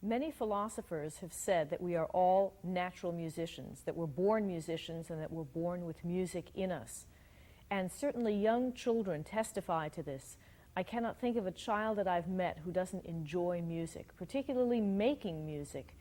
Many philosophers have said that we are all natural musicians, that we're born musicians and that we're born with music in us. And certainly young children testify to this. I cannot think of a child that I've met who doesn't enjoy music, particularly making music,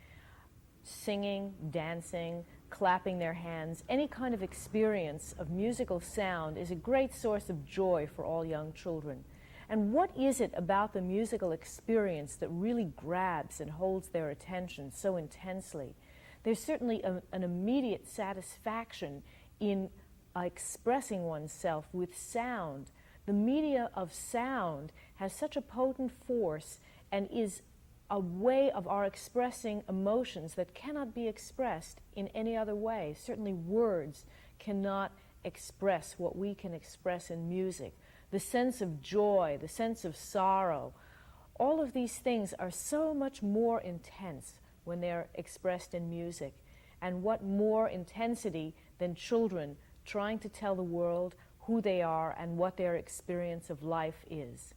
singing, dancing, clapping their hands. Any kind of experience of musical sound is a great source of joy for all young children. And what is it about the musical experience that really grabs and holds their attention so intensely? There's certainly an immediate satisfaction in expressing oneself with sound. The media of sound has such a potent force and is a way of our expressing emotions that cannot be expressed in any other way. Certainly words cannot express what we can express in music. The sense of joy, the sense of sorrow, all of these things are so much more intense when they're expressed in music. And what more intensity than children trying to tell the world who they are and what their experience of life is.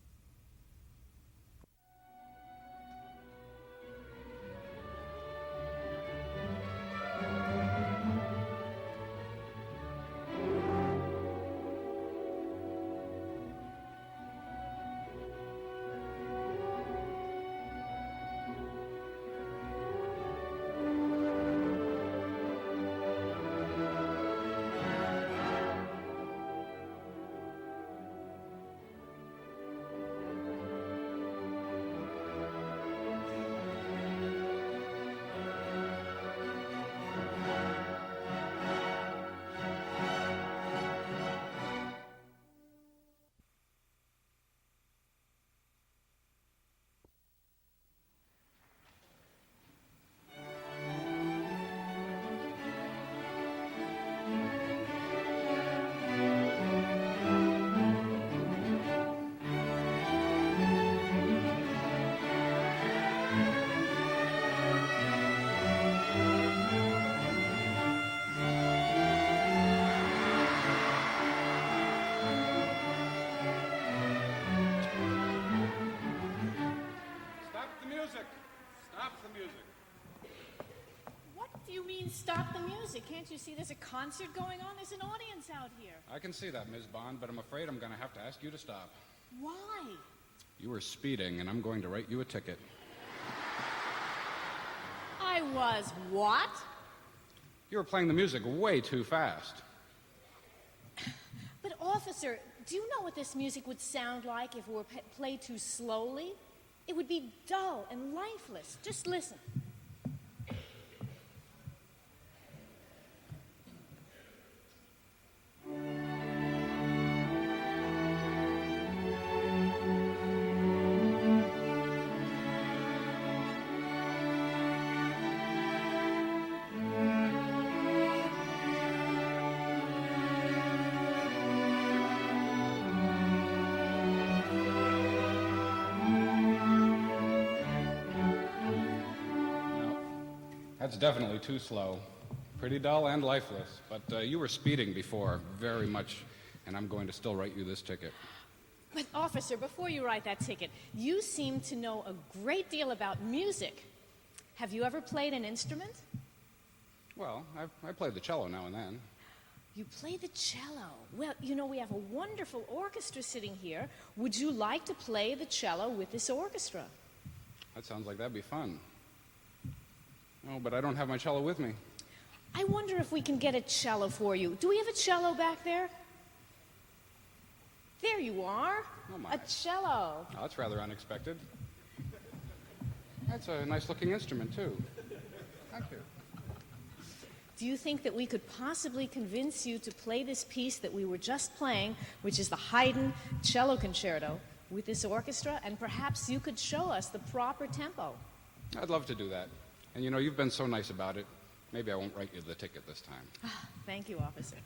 Stop the music. Can't you see there's a concert going on? There's an audience out here. I can see that, Ms. Bond, but I'm afraid I'm going to have to ask you to stop. Why? You were speeding, and I'm going to write you a ticket. I was what? You were playing the music way too fast. But, officer, do you know what this music would sound like if it were played too slowly? It would be dull and lifeless. Just listen. That's definitely too slow. Pretty dull and lifeless. But you were speeding before, very much, and I'm going to still write you this ticket. But, officer, before you write that ticket, you seem to know a great deal about music. Have you ever played an instrument? Well, I play the cello now and then. You play the cello. Well, you know, we have a wonderful orchestra sitting here. Would you like to play the cello with this orchestra? That sounds like that'd be fun. Oh, but I don't have my cello with me. I wonder if we can get a cello for you. Do we have a cello back there? There you are. Oh, my. A cello. Oh, that's rather unexpected. That's a nice-looking instrument, too. Thank you. Do you think that we could possibly convince you to play this piece that we were just playing, which is the Haydn Cello Concerto, with this orchestra, and perhaps you could show us the proper tempo? I'd love to do that. And, you know, you've been so nice about it. Maybe I won't write you the ticket this time. Thank you, officer.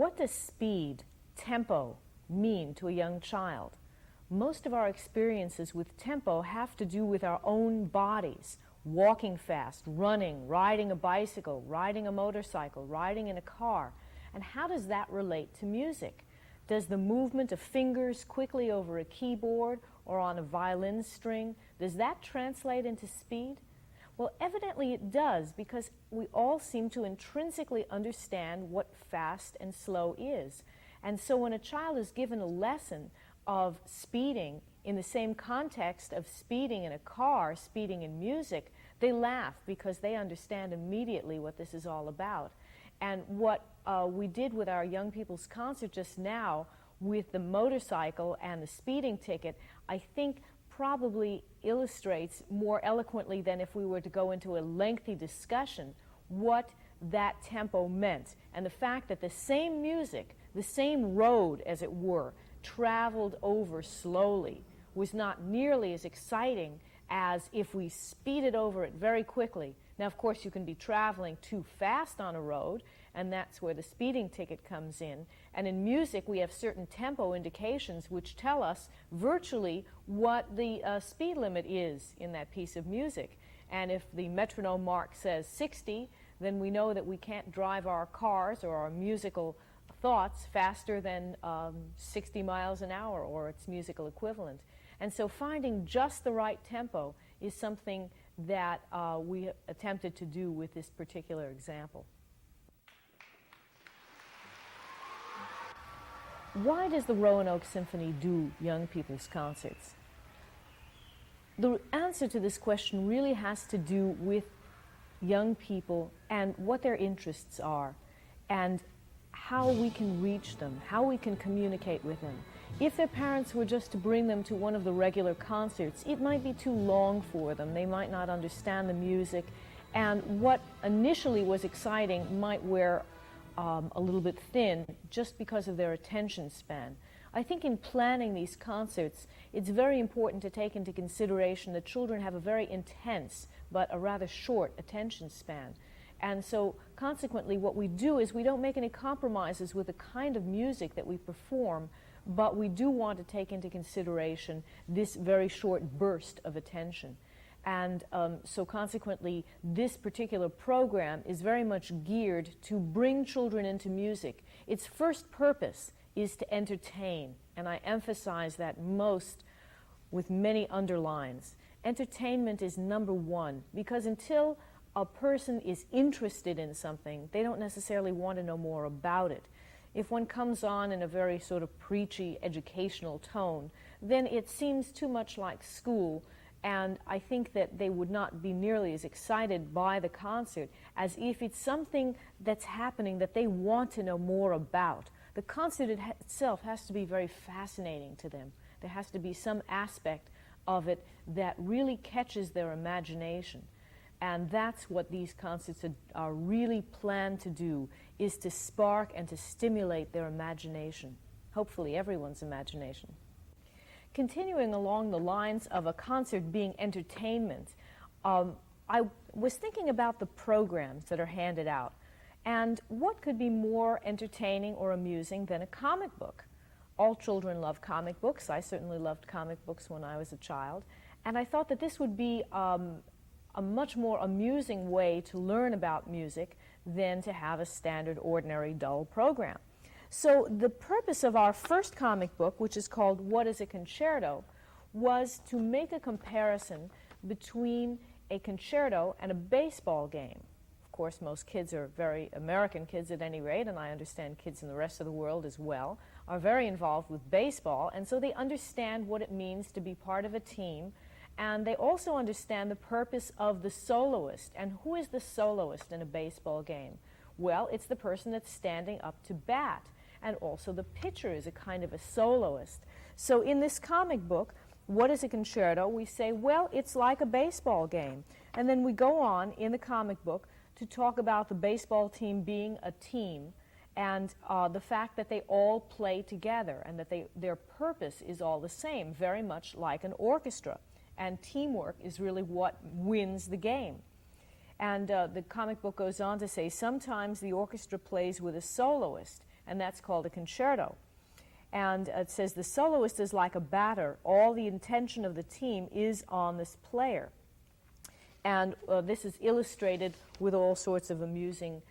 What does speed, tempo, mean to a young child? Most of our experiences with tempo have to do with our own bodies, walking fast, running, riding a bicycle, riding a motorcycle, riding in a car. And how does that relate to music? Does the movement of fingers quickly over a keyboard or on a violin string, does that translate into speed? Well, evidently it does, because we all seem to intrinsically understand what fast and slow is. And so when a child is given a lesson of speeding in the same context of speeding in a car, speeding in music, they laugh because they understand immediately what this is all about. And what we did with our young people's concert just now with the motorcycle and the speeding ticket, I think probably illustrates more eloquently than if we were to go into a lengthy discussion what that tempo meant. And the fact that the same music, the same road, as it were, traveled over slowly was not nearly as exciting as if we speeded over it very quickly. Now, of course, you can be traveling too fast on a road, and that's where the speeding ticket comes in. And in music, we have certain tempo indications which tell us virtually what the speed limit is in that piece of music. And if the metronome mark says 60, then we know that we can't drive our cars or our musical thoughts faster than 60 miles an hour or its musical equivalent. And so finding just the right tempo is something that we attempted to do with this particular example. Why does the Roanoke Symphony do young people's concerts? The answer to this question really has to do with young people and what their interests are and how we can reach them, how we can communicate with them. If their parents were just to bring them to one of the regular concerts, it might be too long for them. They might not understand the music, and what initially was exciting might wear a little bit thin just because of their attention span. I think in planning these concerts, it's very important to take into consideration that children have a very intense but a rather short attention span. And so consequently what we do is we don't make any compromises with the kind of music that we perform, but we do want to take into consideration this very short burst of attention. And so consequently, this particular program is very much geared to bring children into music. Its first purpose is to entertain, and I emphasize that most with many underlines. Entertainment is number one, because until a person is interested in something, they don't necessarily want to know more about it. If one comes on in a very sort of preachy educational tone, then it seems too much like school, and I think that they would not be nearly as excited by the concert as if it's something that's happening that they want to know more about. The concert itself has to be very fascinating to them. There has to be some aspect of it that really catches their imagination. And that's what these concerts are really planned to do, is to spark and to stimulate their imagination, hopefully everyone's imagination. Continuing along the lines of a concert being entertainment, I was thinking about the programs that are handed out. And what could be more entertaining or amusing than a comic book? All children love comic books. I certainly loved comic books when I was a child. And I thought that this would be a much more amusing way to learn about music than to have a standard, ordinary, dull program. So the purpose of our first comic book, which is called What is a Concerto, was to make a comparison between a concerto and a baseball game. Of course, most kids are very American kids at any rate, and I understand kids in the rest of the world as well, are very involved with baseball, and so they understand what it means to be part of a team, and they also understand the purpose of the soloist. And who is the soloist in a baseball game? Well, it's the person that's standing up to bat. And also the pitcher is a kind of a soloist. So in this comic book, What is a Concerto? We say, well, it's like a baseball game. And then we go on in the comic book to talk about the baseball team being a team and the fact that they all play together and that their purpose is all the same, very much like an orchestra. And teamwork is really what wins the game. And the comic book goes on to say, sometimes the orchestra plays with a soloist, and that's called a concerto. And it says the soloist is like a batter. All the intention of the team is on this player. And this is illustrated with all sorts of amusing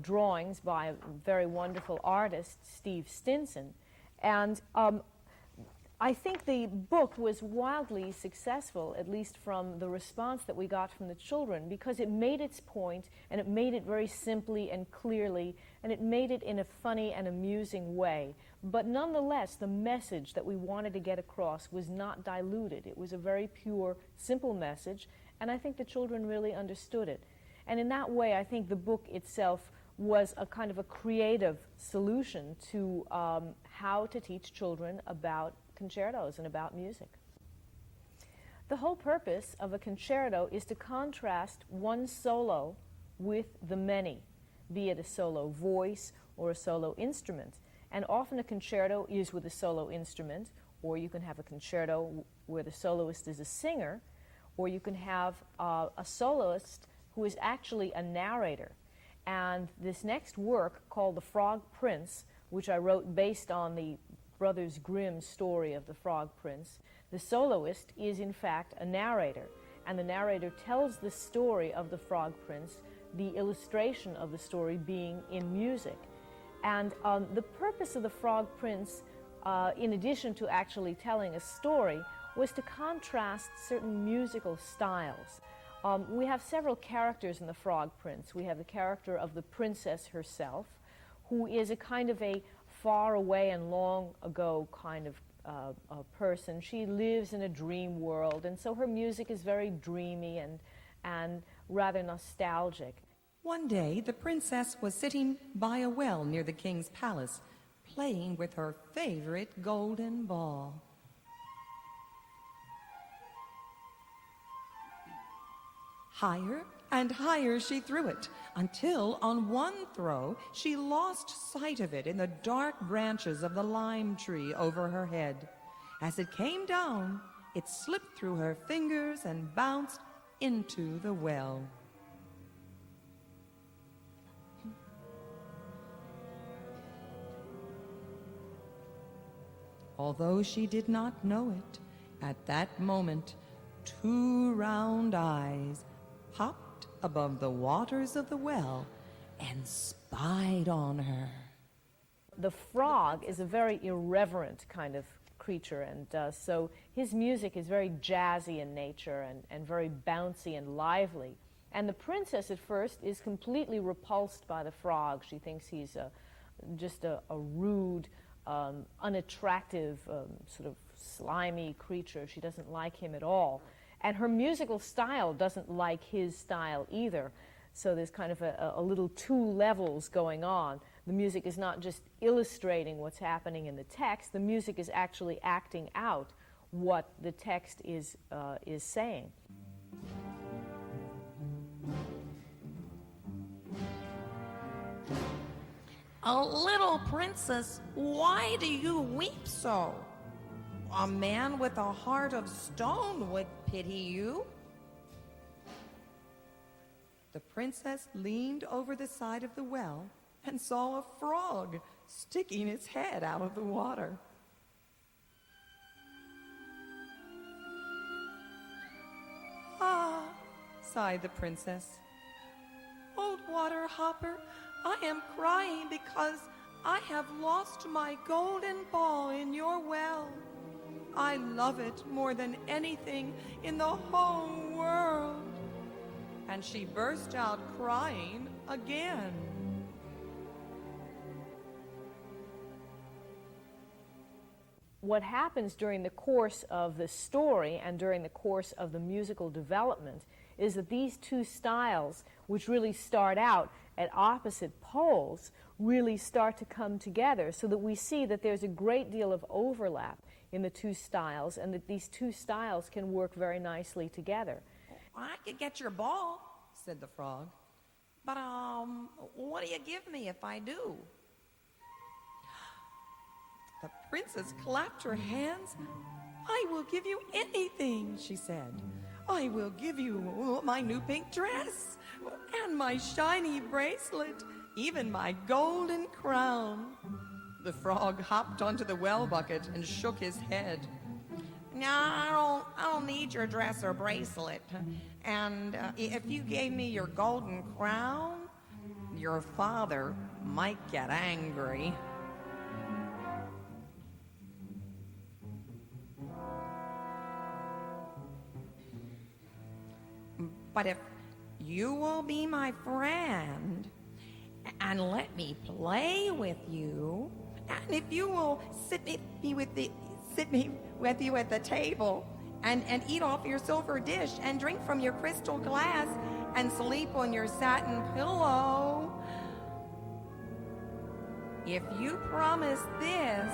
drawings by a very wonderful artist, Steve Stinson. And I think the book was wildly successful, at least from the response that we got from the children, because it made its point, and it made it very simply and clearly, and it made it in a funny and amusing way. But nonetheless, the message that we wanted to get across was not diluted. It was a very pure, simple message, and I think the children really understood it. And in that way, I think the book itself was a kind of a creative solution to how to teach children about concertos and about music. The whole purpose of a concerto is to contrast one solo with the many, be it a solo voice or a solo instrument. And often a concerto is with a solo instrument, or you can have a concerto where the soloist is a singer, or you can have a soloist who is actually a narrator. And this next work, called The Frog Prince, which I wrote based on the Brothers Grimm story of the Frog Prince, the soloist is in fact a narrator, and the narrator tells the story of the Frog Prince, the illustration of the story being in music. And the purpose of the Frog Prince, in addition to actually telling a story, was to contrast certain musical styles. We have several characters in the Frog Prince. We have the character of the princess herself, who is a kind of a far away and long ago kind of a person. She lives in a dream world, and so her music is very dreamy and rather nostalgic. One day, the princess was sitting by a well near the king's palace, playing with her favorite golden ball. Higher and higher she threw it, until on one throw she lost sight of it in the dark branches of the lime tree over her head. As it came down, it slipped through her fingers and bounced into the well. Although she did not know it, at that moment, 2 round eyes popped above the waters of the well and spied on her. The frog is a very irreverent kind of creature, and so his music is very jazzy in nature and very bouncy and lively. And the princess at first is completely repulsed by the frog. She thinks he's just a rude, unattractive, sort of slimy creature. She doesn't like him at all. And her musical style doesn't like his style either. So there's kind of a little 2 levels going on. The music is not just illustrating what's happening in the text. The music is actually acting out what the text is saying. "Oh, little princess, why do you weep so? A man with a heart of stone would pity you." The princess leaned over the side of the well and saw a frog sticking its head out of the water. "Ah," sighed the princess, "old water hopper, I am crying because I have lost my golden ball in your well. I love it more than anything in the whole world." And she burst out crying again. What happens during the course of the story and during the course of the musical development is that these 2 styles, which really start out at opposite poles, really start to come together, so that we see that there's a great deal of overlap in the 2 styles, and that these 2 styles can work very nicely together. "I could get your ball," said the frog, "but what do you give me if I do?" The princess clapped her hands. "I will give you anything," she said. "I will give you my new pink dress and my shiny bracelet, even my golden crown. The frog hopped onto the well bucket and shook his head. No, I don't need your dress or bracelet. And if you gave me your golden crown, your father might get angry. But if you will be my friend and let me play with you, and if you will sit me with you at the table and eat off your silver dish and drink from your crystal glass and sleep on your satin pillow, if you promise this,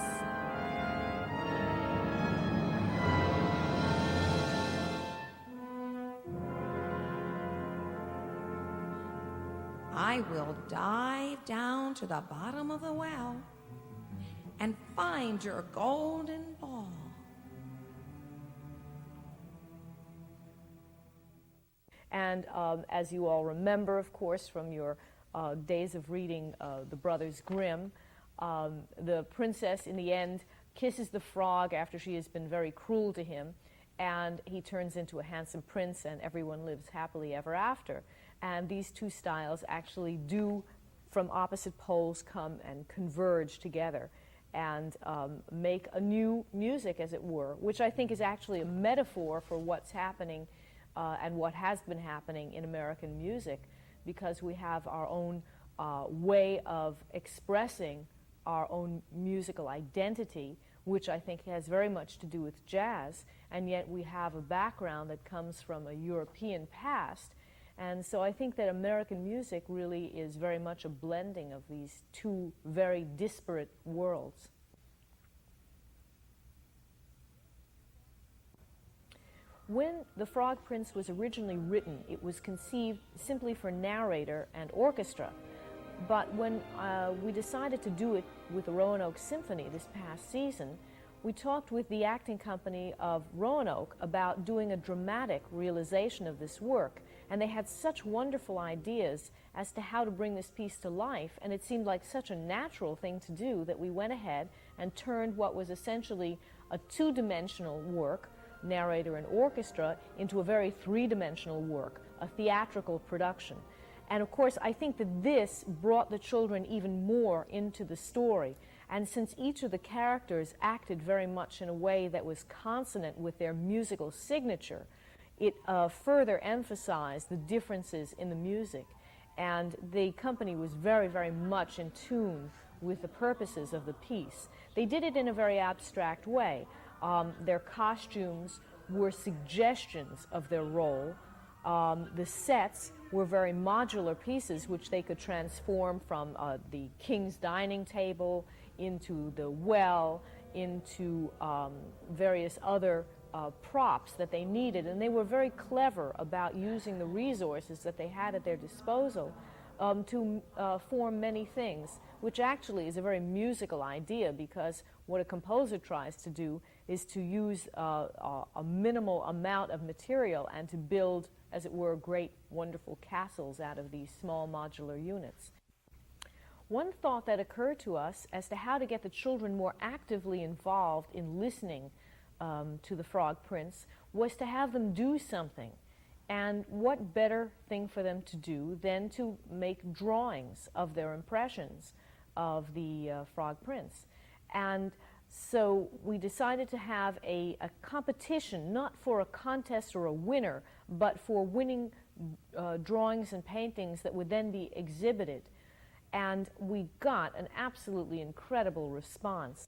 I will dive down to the bottom of the well and find your golden ball. And as you all remember, of course, from your days of reading the Brothers Grimm, the princess, in the end, kisses the frog after she has been very cruel to him, and he turns into a handsome prince, and everyone lives happily ever after. And these two styles actually do, from opposite poles, come and converge together and make a new music, as it were, which I think is actually a metaphor for what's happening and what has been happening in American music, because we have our own way of expressing our own musical identity, which I think has very much to do with jazz, and yet we have a background that comes from a European past. And so I think that American music really is very much a blending of these two very disparate worlds. When The Frog Prince was originally written, it was conceived simply for narrator and orchestra. But when we decided to do it with the Roanoke Symphony this past season, we talked with the acting company of Roanoke about doing a dramatic realization of this work. And they had such wonderful ideas as to how to bring this piece to life, and it seemed like such a natural thing to do that we went ahead and turned what was essentially a two-dimensional work, narrator and orchestra, into a very three-dimensional work, a theatrical production. And of course, I think that this brought the children even more into the story. And since each of the characters acted very much in a way that was consonant with their musical signature, it further emphasized the differences in the music. And the company was very, very much in tune with the purposes of the piece. They did it in a very abstract way. Their costumes were suggestions of their role. The sets were very modular pieces which they could transform from the king's dining table into the well, into various other props that they needed, and they were very clever about using the resources that they had at their disposal to form many things, which actually is a very musical idea, because what a composer tries to do is to use a minimal amount of material and to build, as it were, great, wonderful castles out of these small modular units. One thought that occurred to us as to how to get the children more actively involved in listening to the Frog Prince was to have them do something. And what better thing for them to do than to make drawings of their impressions of the Frog Prince. And so we decided to have a competition, not for a contest or a winner, but for winning drawings and paintings that would then be exhibited. And we got an absolutely incredible response.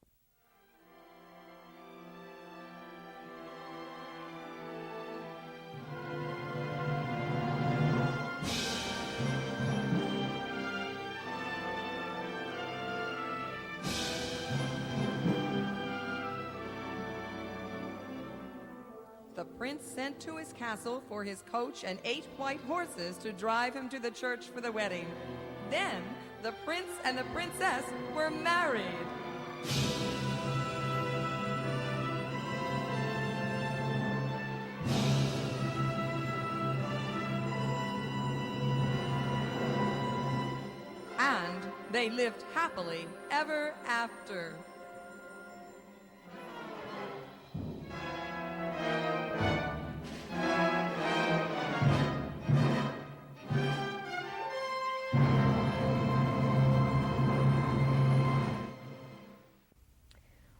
The prince sent to his castle for his coach and 8 white horses to drive him to the church for the wedding. Then the prince and the princess were married. And they lived happily ever after.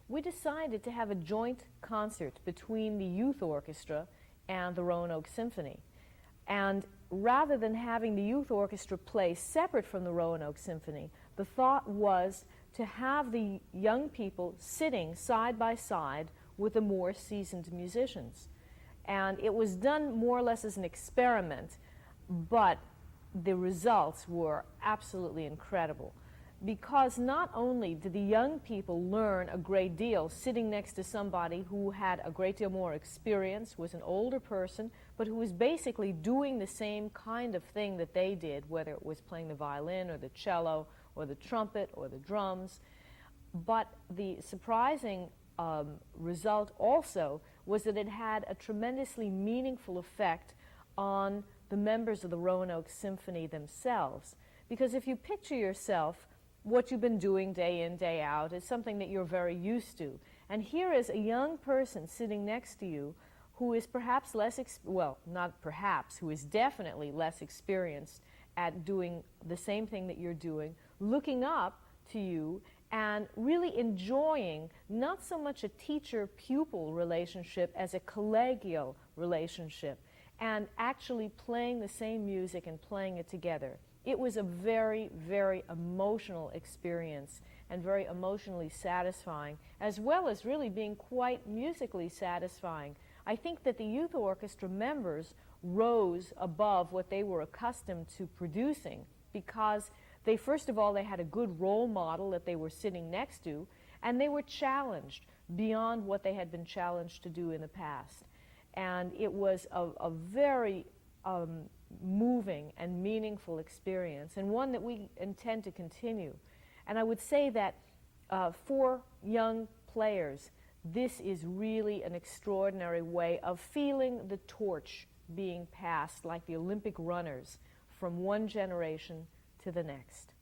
We decided to have a joint concert between the youth orchestra and the Roanoke Symphony. And rather than having the youth orchestra play separate from the Roanoke Symphony, the thought was to have the young people sitting side by side with the more seasoned musicians. And it was done more or less as an experiment, but the results were absolutely incredible. Because not only did the young people learn a great deal sitting next to somebody who had a great deal more experience, was an older person, but who was basically doing the same kind of thing that they did, whether it was playing the violin or the cello or the trumpet or the drums. But the surprising result also was that it had a tremendously meaningful effect on the members of the Roanoke Symphony themselves. Because if you picture yourself, what you've been doing day in, day out is something that you're very used to. And here is a young person sitting next to you who is perhaps who is definitely less experienced at doing the same thing that you're doing, looking up to you and really enjoying not so much a teacher-pupil relationship as a collegial relationship, and actually playing the same music and playing it together. It was a very, very emotional experience and very emotionally satisfying, as well as really being quite musically satisfying. I think that the youth orchestra members rose above what they were accustomed to producing because they, first of all, they had a good role model that they were sitting next to, and they were challenged beyond what they had been challenged to do in the past. And it was a very moving and meaningful experience, and one that we intend to continue. And I would say that for young players, this is really an extraordinary way of feeling the torch being passed, like the Olympic runners, from one generation to the next.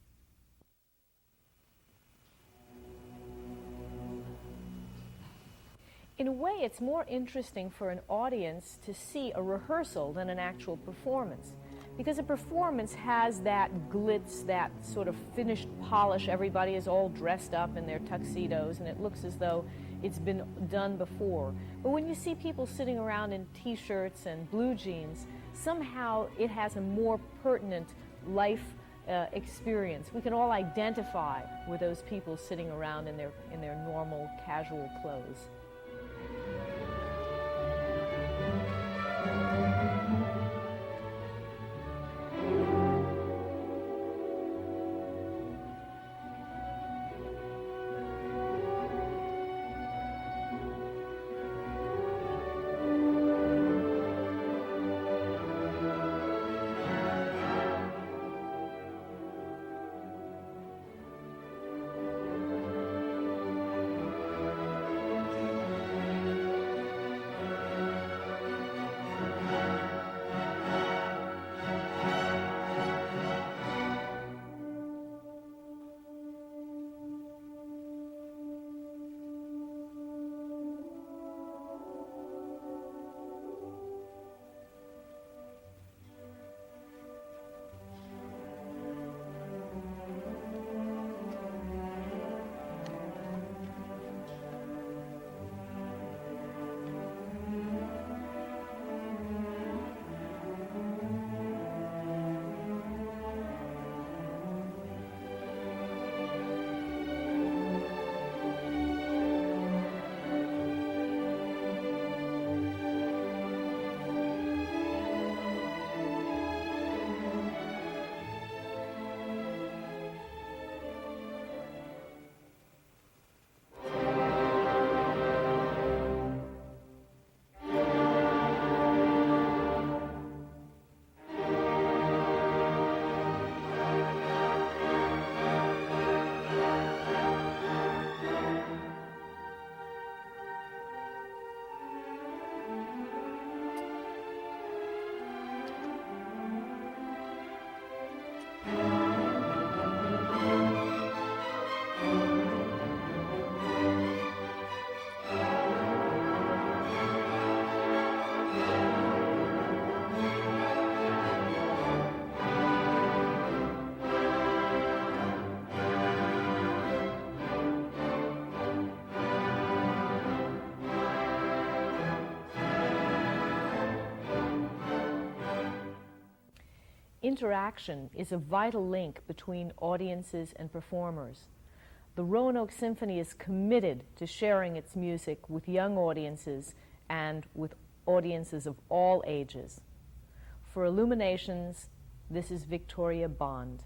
In a way, it's more interesting for an audience to see a rehearsal than an actual performance, because a performance has that glitz, that sort of finished polish. Everybody is all dressed up in their tuxedos, and it looks as though it's been done before. But when you see people sitting around in T-shirts and blue jeans, somehow it has a more pertinent life experience. We can all identify with those people sitting around in their normal, casual clothes. interaction is a vital link between audiences and performers. The Roanoke Symphony is committed to sharing its music with young audiences and with audiences of all ages. For Illuminations, this is Victoria Bond.